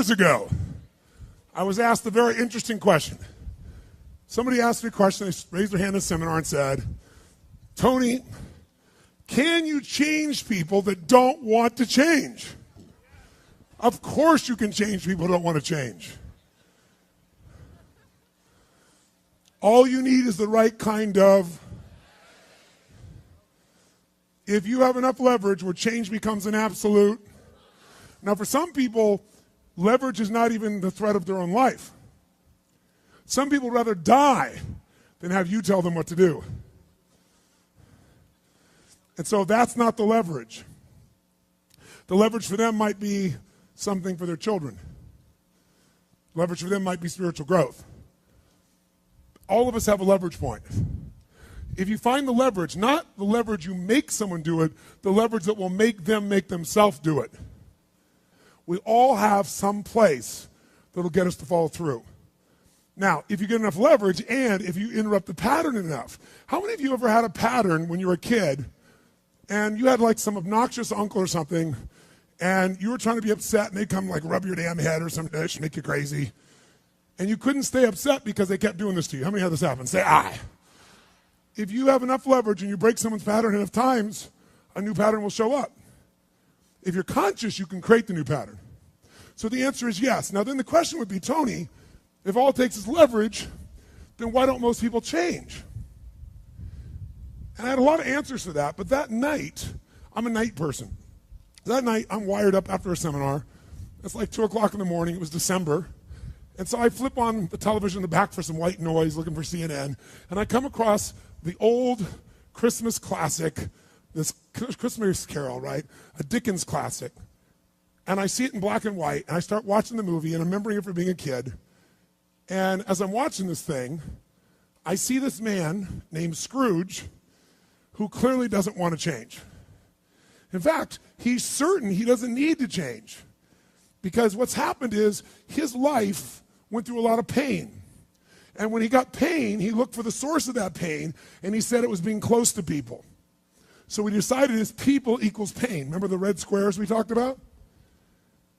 years ago, I was asked a very interesting question. Somebody asked me a question, they raised their hand in a seminar and said, Tony, can you change people that don't want to change? Of course you can change people who don't want to change. All you need is the right kind of. If you have enough leverage where change becomes an absolute. Now for some people, leverage is not even the threat of their own life. Some people would rather die than have you tell them what to do. And so that's not the leverage. The leverage for them might be something for their children. Leverage for them might be spiritual growth. All of us have a leverage point. If you find the leverage, not the leverage you make someone do it, the leverage that will make them make themselves do it. We all have some place that will get us to follow through. Now, if you get enough leverage and if you interrupt the pattern enough, how many of you ever had a pattern when you were a kid and you had like some obnoxious uncle or something and you were trying to be upset and they'd come like rub your damn head or something to make you crazy and you couldn't stay upset because they kept doing this to you? How many had this happen? Say aye. If you have enough leverage and you break someone's pattern enough times, a new pattern will show up. If you're conscious, you can create the new pattern. So the answer is yes. Now then the question would be, Tony, if all it takes is leverage, then why don't most people change? And I had a lot of answers for that, but that night, I'm a night person. That night, I'm wired up after a seminar. It's like 2 o'clock in the morning. It was December. And so I flip on the television in the back for some white noise, looking for CNN, and I come across the old Christmas classic, this Christmas Carol, right? A Dickens classic. And I see it in black and white, and I start watching the movie, and I'm remembering it from being a kid. And as I'm watching this thing, I see this man named Scrooge who clearly doesn't want to change. In fact, he's certain he doesn't need to change because what's happened is his life went through a lot of pain. And when he got pain, he looked for the source of that pain, and he said it was being close to people. So we decided is people equals pain. Remember the red squares we talked about?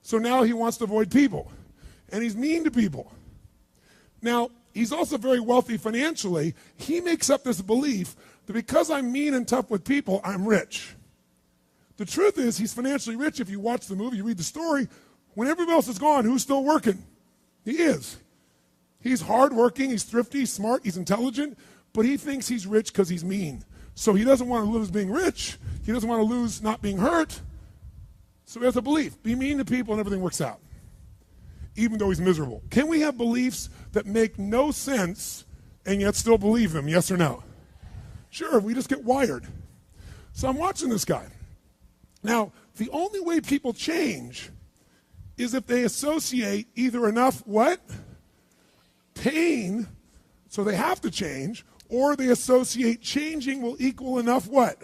So now he wants to avoid people, and he's mean to people. Now, he's also very wealthy financially. He makes up this belief that because I'm mean and tough with people, I'm rich. The truth is he's financially rich. If you watch the movie, you read the story, when everybody else is gone, who's still working? He is. He's hardworking, he's thrifty, he's smart, he's intelligent, but he thinks he's rich because he's mean. So he doesn't want to lose being rich. He doesn't want to lose not being hurt. So he has a belief. Be mean to people and everything works out, even though he's miserable. Can we have beliefs that make no sense and yet still believe them, yes or no? Sure, we just get wired. So I'm watching this guy. Now, the only way people change is if they associate either enough what? Pain, so they have to change, or they associate changing will equal enough what?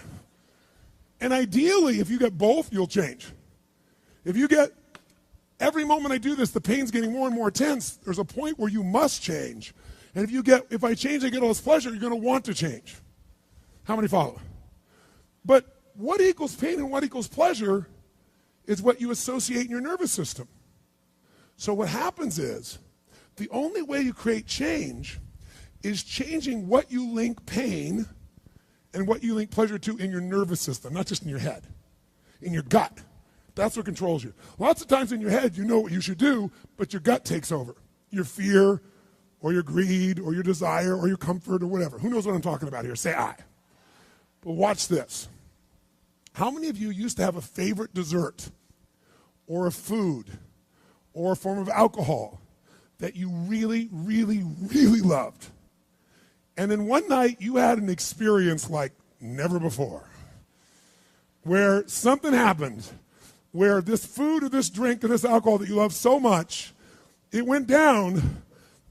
And ideally, if you get both, you'll change. If you get, every moment I do this, the pain's getting more and more intense, there's a point where you must change. And if I change, I get all this pleasure, you're going to want to change. How many follow? But what equals pain and what equals pleasure is what you associate in your nervous system. So what happens is, the only way you create change is changing what you link pain and what you link pleasure to in your nervous system, not just in your head, in your gut. That's what controls you. Lots of times in your head, you know what you should do, but your gut takes over. Your fear or your greed or your desire or your comfort or whatever. Who knows what I'm talking about here? Say aye. But watch this. How many of you used to have a favorite dessert or a food or a form of alcohol that you really, really, really loved? And then one night you had an experience like never before, where something happened, where this food or this drink or this alcohol that you love so much, it went down,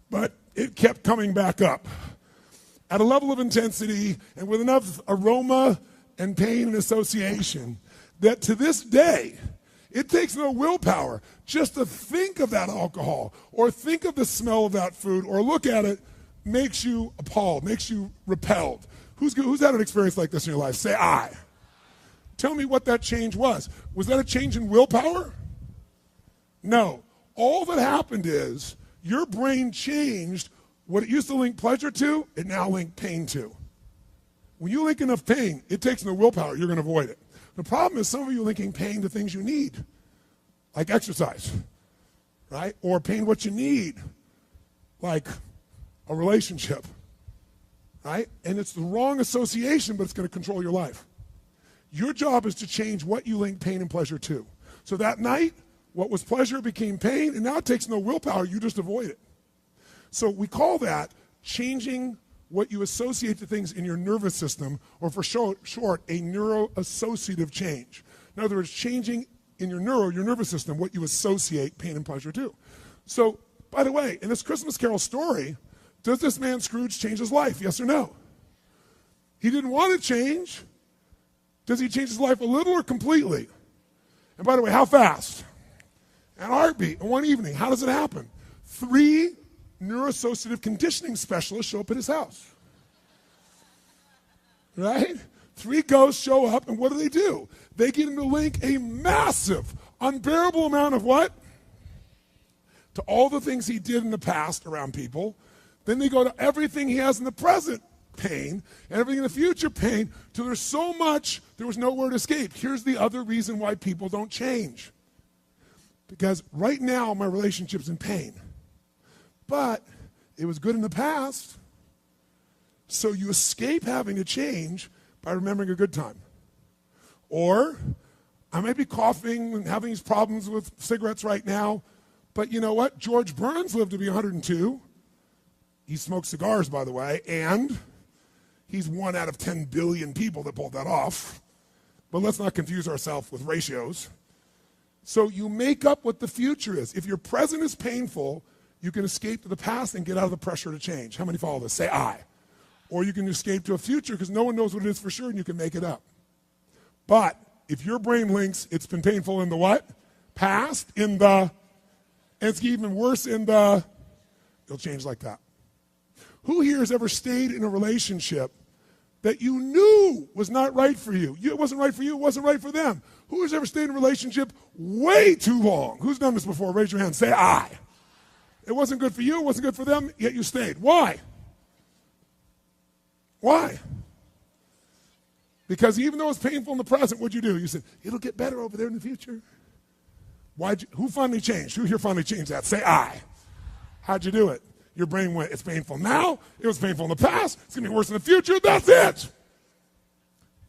but it kept coming back up at a level of intensity and with enough aroma and pain and association that to this day, it takes no willpower just to think of that alcohol or think of the smell of that food or look at it makes you appalled, makes you repelled. Who's had an experience like this in your life? Say aye. Tell me what that change was. Was that a change in willpower? No. all that happened is your brain changed what it used to link pleasure to, it now links pain to. When you link enough pain, it takes no willpower, you're going to avoid it. The problem is some of you are linking pain to things you need, like exercise, right? Or pain what you need, like a relationship, right? And it's the wrong association, but it's going to control your life. Your job is to change what you link pain and pleasure to. So that night, what was pleasure became pain, and now it takes no willpower, you just avoid it. So we call that changing what you associate to things in your nervous system, or for short, a neuroassociative change. In other words, changing in your nervous system, what you associate pain and pleasure to. So, by the way, in this Christmas Carol story, does this man Scrooge change his life? Yes or no? He didn't want to change. Does he change his life a little or completely? And by the way, how fast? An heartbeat, in one evening. How does it happen? 3 neuroassociative conditioning specialists show up at his house. Right? 3 ghosts show up, and what do? They get him to link a massive, unbearable amount of what? To all the things he did in the past around people. Then they go to everything he has in the present, pain, and everything in the future, pain, till there's so much, there was nowhere to escape. Here's the other reason why people don't change. Because right now, my relationship's in pain. But it was good in the past. So you escape having to change by remembering a good time. Or I may be coughing and having these problems with cigarettes right now, but you know what? George Burns lived to be 102. He smoked cigars, by the way, and he's 1 out of 10 billion people that pulled that off. But let's not confuse ourselves with ratios. So you make up what the future is. If your present is painful, you can escape to the past and get out of the pressure to change. How many follow this? Say I. Or you can escape to a future because no one knows what it is for sure and you can make it up. But if your brain links it's been painful in the what? Past, and it's even worse in the, it'll change like that. Who here has ever stayed in a relationship that you knew was not right for you? It wasn't right for you, it wasn't right for them. Who has ever stayed in a relationship way too long? Who's done this before? Raise your hand. Say I. It wasn't good for you, it wasn't good for them, yet you stayed. Why? Why? Because even though it's painful in the present, what'd you do? You said, it'll get better over there in the future. Who finally changed? Who here finally changed that? Say I. How'd you do it? Your brain went, it's painful now, it was painful in the past, it's going to be worse in the future, that's it.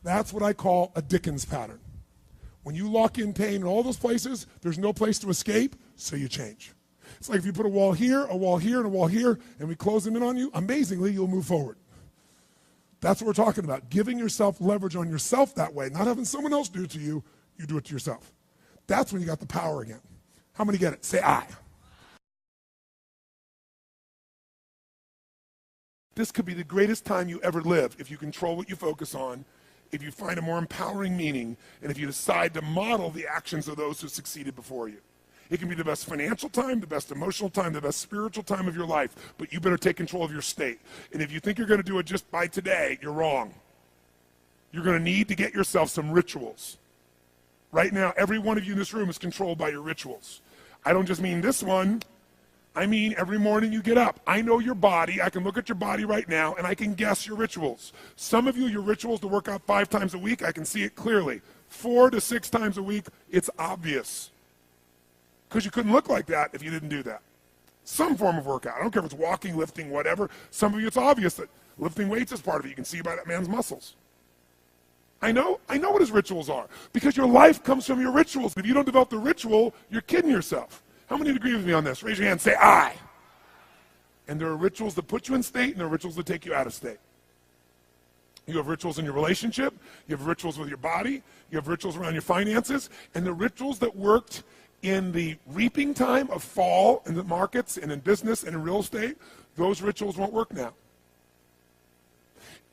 That's what I call a Dickens pattern. When you lock in pain in all those places, there's no place to escape, so you change. It's like if you put a wall here, and a wall here, and we close them in on you, amazingly, you'll move forward. That's what we're talking about, giving yourself leverage on yourself that way, not having someone else do it to you, you do it to yourself. That's when you got the power again. How many get it? Say I. This could be the greatest time you ever live if you control what you focus on, if you find a more empowering meaning, and if you decide to model the actions of those who succeeded before you. It can be the best financial time, the best emotional time, the best spiritual time of your life, but you better take control of your state. And if you think you're going to do it just by today, you're wrong. You're going to need to get yourself some rituals. Right now, every one of you in this room is controlled by your rituals. I don't just mean this one. I mean every morning you get up. I know your body. I can look at your body right now, and I can guess your rituals. Some of you, your rituals to work out 5 times a week, I can see it clearly. 4 to 6 times a week, it's obvious. Because you couldn't look like that if you didn't do that. Some form of workout. I don't care if it's walking, lifting, whatever. Some of you, it's obvious that lifting weights is part of it. You can see by that man's muscles. I know what his rituals are. Because your life comes from your rituals. If you don't develop the ritual, you're kidding yourself. How many agree with me on this? Raise your hand, say I. And there are rituals that put you in state, and there are rituals that take you out of state. You have rituals in your relationship, you have rituals with your body, you have rituals around your finances, and the rituals that worked in the reaping time of fall in the markets and in business and in real estate, those rituals won't work now.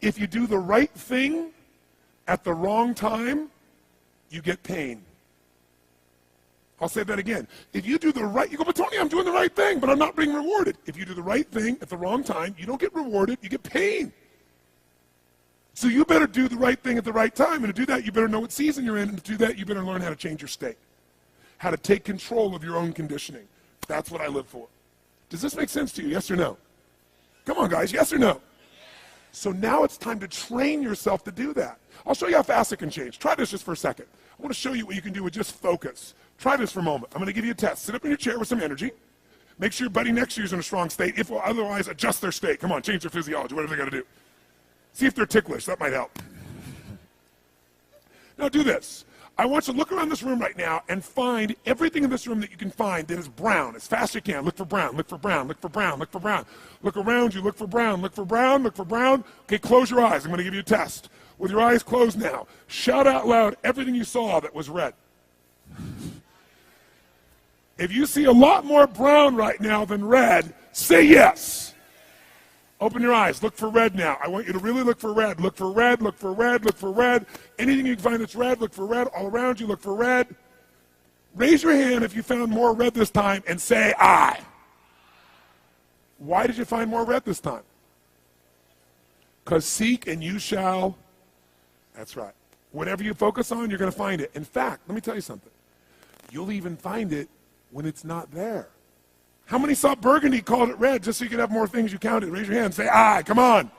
If you do the right thing at the wrong time, you get pain. I'll say that again. If you do the right, you go, but Tony, I'm doing the right thing, but I'm not being rewarded. If you do the right thing at the wrong time, you don't get rewarded, you get pain. So you better do the right thing at the right time, and to do that, you better know what season you're in, and to do that, you better learn how to change your state, how to take control of your own conditioning. That's what I live for. Does this make sense to you? Yes or no? Come on, guys. Yes or no? So now it's time to train yourself to do that. I'll show you how fast it can change. Try this just for a second. I want to show you what you can do with just focus. Try this for a moment. I'm going to give you a test. Sit up in your chair with some energy. Make sure your buddy next to you is in a strong state. If otherwise, adjust their state. Come on, change their physiology, whatever they got to do. See if they're ticklish. That might help. Now do this. I want you to look around this room right now and find everything in this room that you can find that is brown as fast as you can. Look for brown, look for brown, look for brown, look for brown. Look around you, look for brown, look for brown, look for brown. Okay, close your eyes. I'm going to give you a test. With your eyes closed now, shout out loud everything you saw that was red. If you see a lot more brown right now than red, say yes. Open your eyes. Look for red now. I want you to really look for red. Look for red, look for red, look for red. Anything you can find that's red, look for red. All around you, look for red. Raise your hand if you found more red this time and say I. Why did you find more red this time? Because seek and you shall. That's right. Whatever you focus on, you're going to find it. In fact, let me tell you something. You'll even find it when it's not there. How many saw burgundy, called it red, just so you could have more things you counted? Raise your hand, say, aye, come on.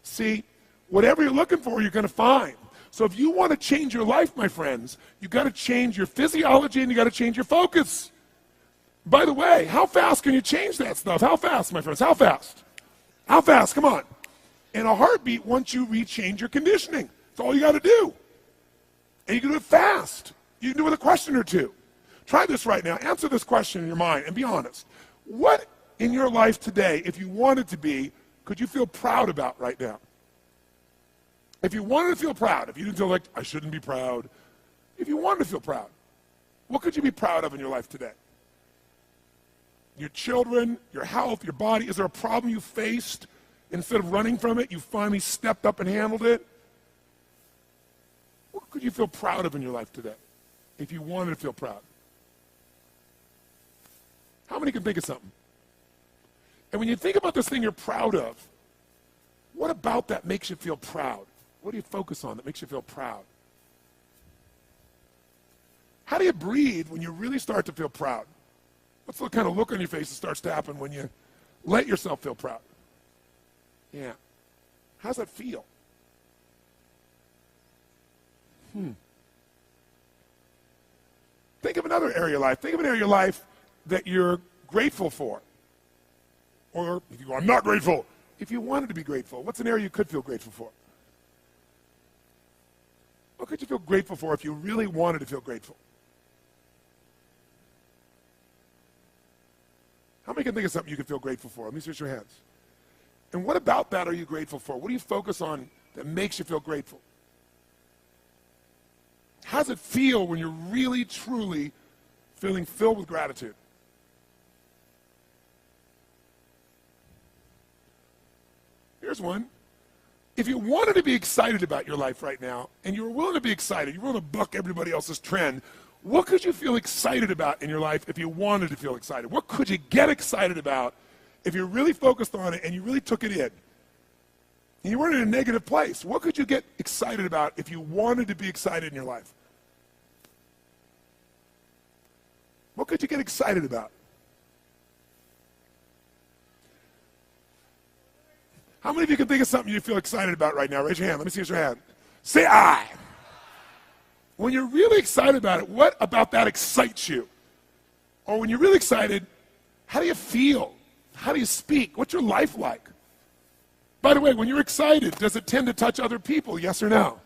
See, whatever you're looking for, you're going to find. So if you want to change your life, my friends, you've got to change your physiology and you've got to change your focus. By the way, how fast can you change that stuff? How fast, my friends? How fast? How fast? Come on. In a heartbeat, once you rechange your conditioning. That's all you got to do. And you can do it fast. You can do it with a question or two. Try this right now. Answer this question in your mind and be honest. What in your life today, if you wanted to be, could you feel proud about right now? If you wanted to feel proud, if you didn't feel like, I shouldn't be proud, if you wanted to feel proud, what could you be proud of in your life today? Your children, your health, your body. Is there a problem you faced? Instead of running from it, you finally stepped up and handled it? What could you feel proud of in your life today if you wanted to feel proud? How many can think of something? And when you think about this thing you're proud of, what about that makes you feel proud? What do you focus on that makes you feel proud? How do you breathe when you really start to feel proud? What's the kind of look on your face that starts to happen when you let yourself feel proud? Yeah. How's that feel? Think of another area of your life. Think of an area of your life that you're grateful for. Or if you go, I'm not grateful. If you wanted to be grateful, what's an area you could feel grateful for? What could you feel grateful for if you really wanted to feel grateful? How many can think of something you could feel grateful for? Let me see your hands. And what about that are you grateful for? What do you focus on that makes you feel grateful? How does it feel when you're really, truly feeling filled with gratitude? Here's one. If you wanted to be excited about your life right now, and you were willing to be excited, you're willing to buck everybody else's trend, what could you feel excited about in your life if you wanted to feel excited? What could you get excited about if you really focused on it and you really took it in? And you weren't in a negative place. What could you get excited about if you wanted to be excited in your life? What could you get excited about? How many of you can think of something you feel excited about right now? Raise your hand. Let me see your hand. Say I. When you're really excited about it, what about that excites you? Or when you're really excited, how do you feel? How do you speak? What's your life like? By the way, when you're excited, does it tend to touch other people? Yes or no?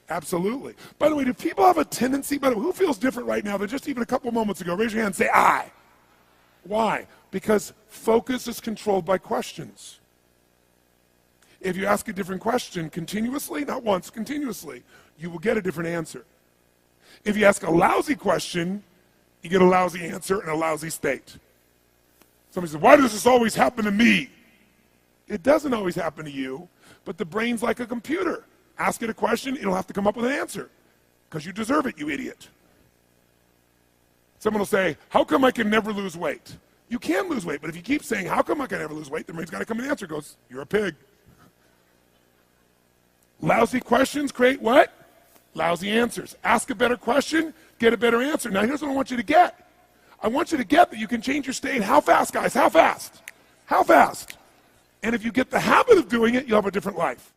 Absolutely. By the way, do people have a tendency, by the way, who feels different right now than just even a couple moments ago? Raise your hand and say I. Why? Because focus is controlled by questions. If you ask a different question continuously, not once, continuously, you will get a different answer. If you ask a lousy question, you get a lousy answer and a lousy state. Somebody says, why does this always happen to me? It doesn't always happen to you, but the brain's like a computer. Ask it a question, it'll have to come up with an answer because you deserve it, you idiot. Someone will say, how come I can never lose weight? You can lose weight, but if you keep saying, how come I can never lose weight, the brain's got to come with an answer. It goes, you're a pig. Lousy questions create what? Lousy answers. Ask a better question, get a better answer. Now here's what I want you to get. I want you to get that you can change your state. How fast, guys? How fast? How fast? And if you get the habit of doing it, you'll have a different life.